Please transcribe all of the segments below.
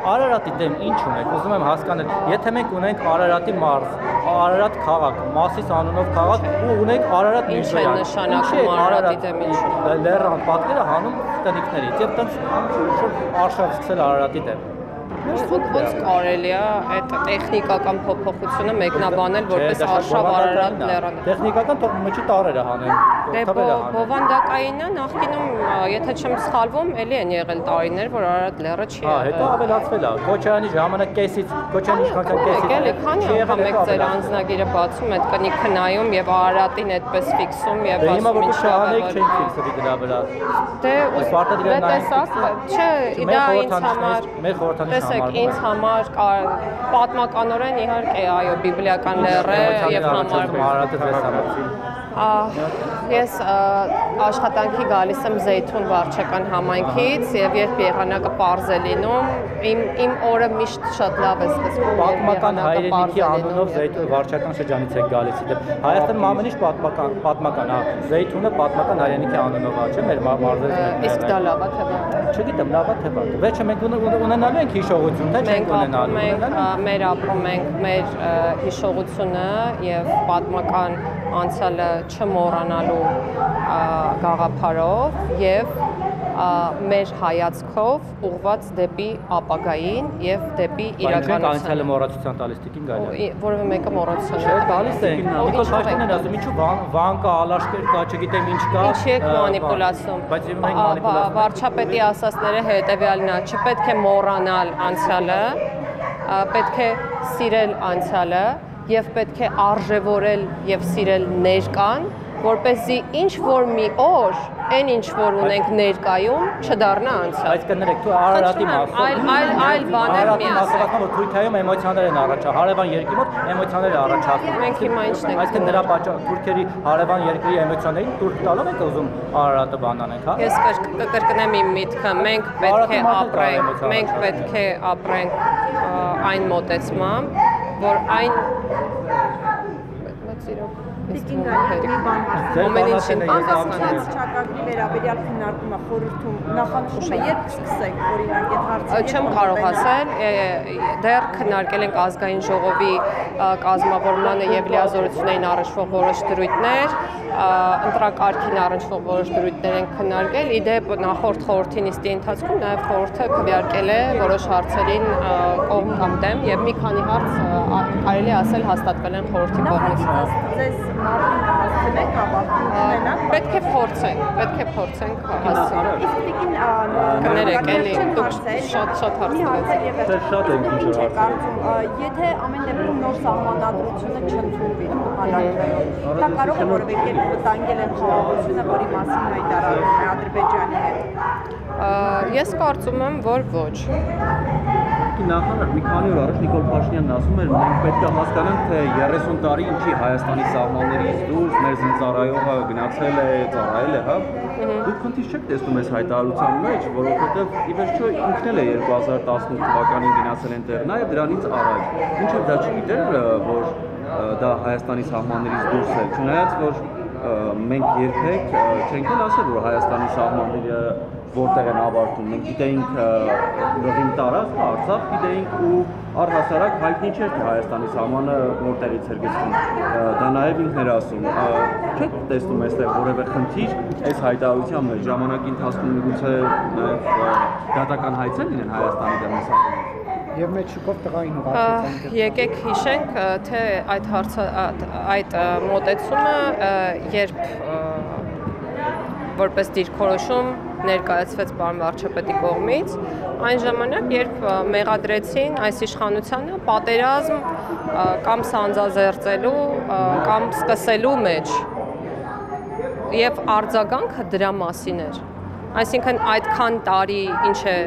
Արարատի դեմ ինչ ունենք, ուզում եմ հասկանալ, եթե մենք ունենք Արարատի մարզ, Արարատ քաղաք, Մասիս անունով քաղաք ու ունենք Արարատ Միրզոյան, ինչ է նշանակում Արարատի դեմ ինչ ունենք։ Լեռան պատկերը հանում տնիկներից եւ տենց արշավ սկսել Արարատի դեմ։ Ոնց կարելի է այդ տեխնիկական փոփոխությունը մեկնաբանել որպես արշավ Արարատ լեռան։ Տեխնիկական թող մեջի տարերը հանեն։ Բովանդակայինը նախկինում, եթե չեմ սխալվում, էլի են եղել տարիներ, որ Արարատ լեռը չի եղել։ Հետո ավելացվել է։ Քոչարյանի ժամանակ կեսից, Քոչարյանի իշխանության կեսից։ Եկել է, քանի անգամ եք ձեր անձնագիրը բացում, այդ կնիքը նայում եւ Արարատին այդպես ֆիքսում եւ ասում ինչ շահանեք չեն ֆիքսի դրա վրա։ Դե տեսակ, չէ, դա ինձ համար մեր խորհրդանիշ ինձ համար պատմականորեն իհարկե այո բիբլիական լեռ է եւ Ես աշխատանքի գալիս եմ Զեյթուն վարչական համայնքից եւ երբ եղանակը պարզ է լինում, իմ օրը միշտ շատ լավ է սկսվում։ Պատմական հայրենիքի անունով Զեյթուն վարչական շրջանից եք գալիս։ Հայաստանում ամեն ինչ պատմական, Զեյթունը պատմական հայրենիքի անունով է, չէ՞, մեր մարզերից մեկն է։ Իսկ դա լավ է թե վատ։ Չգիտեմ, լավ է թե վատ։ Վերջը մենք ունենալու ենք հիշողություն, թե չենք ունենալու։ Մեր ապրում ենք մեր հիշողությունը եւ պատմական անցյալը չմոռանալու գաղափարով եւ մեր հայացքով ուղղված դեպի ապագային եւ դեպի իրականությունը։ Անցյալը մոռացության տալիս տիկին գալի։ Որևէ մեկը մոռացության չէ, տալիս են։ Նիկոլ Փաշինյանն ասում, ինչու վան կա, ալաշկեր կա, չգիտեմ ինչ կա։ Ինչի եք մանիպուլացում։ Բայց մենք մանիպուլացում։ Վարչապետի ասածները հետեւյալն է, չպետք է մոռանալ անցյալը, պետք է սիրել անցյալը եւ պետք է արժևորել եւ սիրել ներկան, որպեսզի ինչ որ մի օր, այն ինչ որ ունենք ներկայում, չդառնա անցյալ։ Բայց կներեք, դու Արարատի մասով, այլ բաներ միասին։ Թուրքիայում էմոցիաներ են առաջացնում, հարևան երկրի մոտ էմոցիաներ են առաջացնում։ Մենք հիմա ինչն ենք։ Այսինքն դրա պատճառով թուրքերի հարևան երկրի էմոցիաներին թուրք տալով եք ուզում Արարատը բանանենք, հա։ Ես կկրկնեմ իմ միտքը, մենք պետք է ապրենք այն մոտեցմամբ, որ այն Ամեն ինչին հասկանաց ճակատի վերաբերյալ քննարկումը խորհրդում նախանշումը երբ կսկսեք օրինակ այդ հարցը չեմ կարող ասել դեռ քննարկել ենք ազգային ժողովի կազմավորմանը եւ լիազորություններին առնչվող որոշ դրույթներ ընտրակարգին առնչվող որոշ դրույթներ են քննարկել իդեպ նախորդ խորհրդի նիստի ընթացքում նաեւ խորհուրդը քվեարկել է որոշ հարցերին կողմ կամ դեմ եւ մի քանի հարց կարելի է ասել հաստատվել են խորհրդի կողմից Պետք է փորձենք հասցնել։ Իսկ տիկին կներեք էլի դուք շատ հարցեր շատ ենք ինչ որ կարծում եթե ամեն դեպքում նոր սահմանադրությունը չընդունվի հալակայով դա կարող է որևէ կերպ վտանգել են խաղաղությունը որի մասին հայտարարում է Ադրբեջանի հետ Ես կարծում եմ որ ոչ Նախանար մի քանի օր առաջ Նիկոլ Փաշինյանն ասում էր մենք պետք է հասկանանք թե 30 տարի ինչի Հայաստանի սահմաններից դուրս մեր զինծառայողը գնացել է, ծառայել է, հա։ Դուք քննիչ չեք տեսնում այս հայտարարության մեջ, որովհետև ի վերջո ինքն էլ է 2018 թվականին գնացել այնտեղ, նաև դրանից առաջ։ Ինչեւ դա չգիտեր, որ դա Հայաստանի սահմաններից դուրս է, չնայած որ մենք երբեք չենք ասել որ Հայաստանի սահմանները որտեղ են ավարտում, մենք գիտեինք Լոռին տարածքը, Արցախ գիտեինք ու առհասարակ հայտնի չէր թե Հայաստանի սահմանը որտեղից էր գցվում, դա նաև ինքն էր ասում, չեք տեսնում այստեղ որևէ խնդիր այս հայտարարության մեջ, ժամանակի ընթացքում միգուցե նաև դատական հայցեր լինեն Հայաստանի դեմ սահմանը Եվ մեջ շուկով տղային ուղարկեցան Եկեք հիշենք, թե այդ մոտեցումը երբ որպես դիրքորոշում ներկայացվեց պարոն վարչապետի կողմից, այն ժամանակ, երբ մեղադրեցին այս իշխանությանը պատերազմ կամ սանձազերծելու կամ սկսելու մեջ եւ արձագանքը դրա մասին էր։ Այսինքն այդքան տարի ինչ է,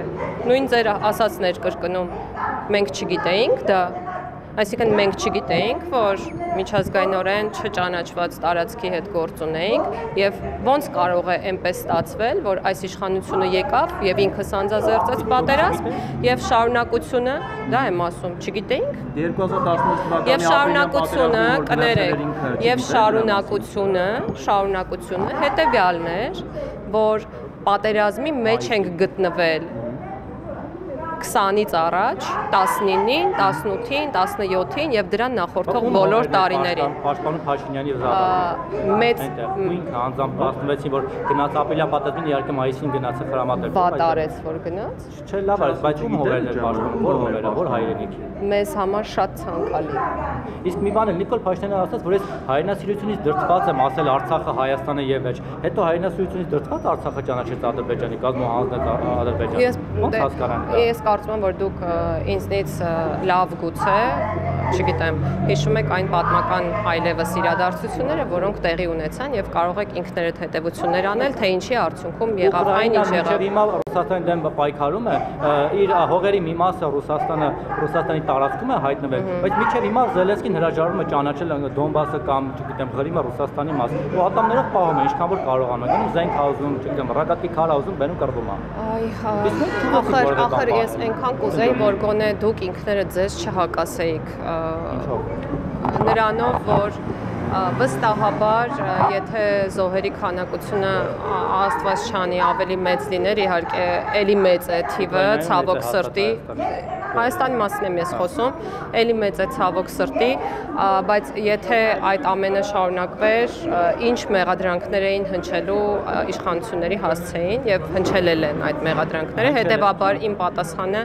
նույն ձեր ասածներ կրկնում, մենք չգիտեինք դա, այսինքն մենք չգիտեինք, որ միջազգայինորեն չճանաչված տարածքի հետ գործ ունեինք եւ ոնց կարող է այնպես ստացվել, որ այս իշխանությունը եկավ եւ ինքը սանձազերծեց պատերազմ եւ շարունակությունը, դա եմ ասում, չգիտեինք 2018 թվականի եւ շարունակությունը կներեք եւ շարունակությունը հետեւյալն էր, որ պատերազմի մեջ ենք գտնվել 20-ից առաջ, 19-ին, 18-ին, 17-ին եւ դրան նախորդող բոլոր տարիներին։ Պաշտպանում Փաշինյանի զավակը։ Մեծ ինքը անձամբ 16-ին որ գնաց ապրիլյան պատերազմին իհարկե մայիսին գնաց խրամատեր։ վատարեց որ գնաց։ Չէ, լավ է, բայց ում հողերն էր պաշտպանում, որ հողերը, որ հայրենիքի։ Մեզ համար շատ ցանկալի։ Իսկ մի բան է Նիկոլ Փաշինյանը ասաց, որ ես հայրենասիրությունից դրդված եմ ասել Արցախը Հայաստանը եւ վերջ։ Հետո հայրենասիրությունից դրդված Արցախը ճանաչեց Ադրբեջանի, կազմում հանձնեց Ադրբեջանը։ Ո՞նց հասկանան դա։ Ես կարծում եմ, որ դուք ինձնից լավ գուցե, չգիտեմ, հիշում եք այն պատմական այլևս իրադարձությունները, որոնք տեղի ունեցան եւ կարող եք ինքներդ հետեւություններ անել, թե ինչի արդյունքում եղավ այն, ինչ եղավ։ Հիմա Ռուսաստանի դեմ պայքարում է, իր հողերի մի մասը Ռուսաստանի տարածքում է հայտնվել, բայց մինչև հիմա Զելենսկին հրաժարվում է ճանաչել Դոնբասը կամ, չգիտեմ, Ղրիմը Ռուսաստանի մաս։ Ու ատամներով պահում է, ինչքան որ կարողանում է, գնում զենք հազում, չգիտեմ, ռակետի քար հազում, բերում կռվում է։ Այ ախր ես այնքան կուզեի, որ գոնե դուք ինքներդ ձեզ չհակասեիք նրանով, որ վստահաբար, եթե զոհերի քանակությունը Աստված չանի ավելի մեծ լիներ, իհարկե էլի մեծ է թիվը, ցավոք սրտի, Հայաստանի մասին եմ ես խոսում, էլի մեծ է ցավոք սրտի, բայց եթե այդ ամենը շարունակվեր, ինչ մեղադրանքներ էին հնչելու իշխանությունների հասցեին եւ հնչելել են այդ մեղադրանքները, հետեւաբար իմ պատասխանը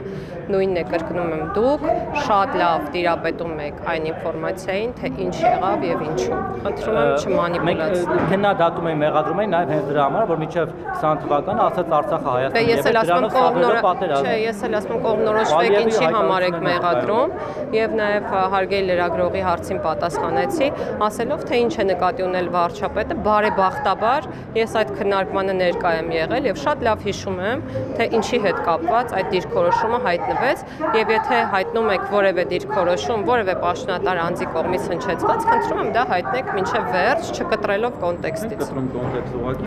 նույնն է, կրկնում եմ, դուք շատ լավ տիրապետում եք այն ինֆորմացիային, թե ինչ եղավ եւ ինչու։ Խնդրում եմ չմանիպուլացնել։ Քննադատում էին, մեղադրում էին նաեւ հենց դրա համար, որ մինչեւ 20 թվականը ասած Արցախը Հայաստանի եւ ես էլ ասում եմ կողմնորոշվեք ինչի համար եք մեղադրում եւ նաեւ հարգելի լրագրողի հարցին պատասխանեցի, ասելով թե ինչ է նկատի ունել վարչապետը, բարեբախտաբար ես այդ քննարկմանը ներկա եմ եղել եւ շատ լավ հիշում եմ, թե ինչի հետ կապված այդ դիրքորոշումը հայտնվեց եւ եթե հայտնում եք որևէ դիրքորոշում, որևէ պաշտոնատար անձի կողմից հնչեցված, խնդրում եմ դա հայտնեք մինչև վերջ, չկտրելով կոնտեքստից։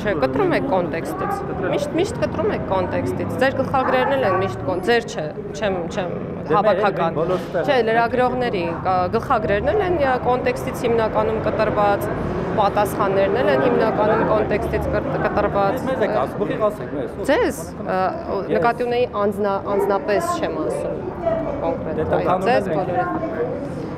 Չէ, կտրում եք կոնտեքստից։ Միշտ կտրում եք կոնտեքստից։ Ձեր գլխագրերն էլ են միշտ ձեր չէ, չեմ հավաքական։ Չէ, լրագրողների գլխագրերն էլ են կոնտեքստից հիմնականում կտրված, պատասխաններն էլ են հիմնականում կոնտեքստից կտրված։ Մեզ եք ասում, բխի ասեք մեզ։ Ձեզ նկատի ունեի անձնապես չեմ ասում կոնկրետ։ Ձեզ բոլորը։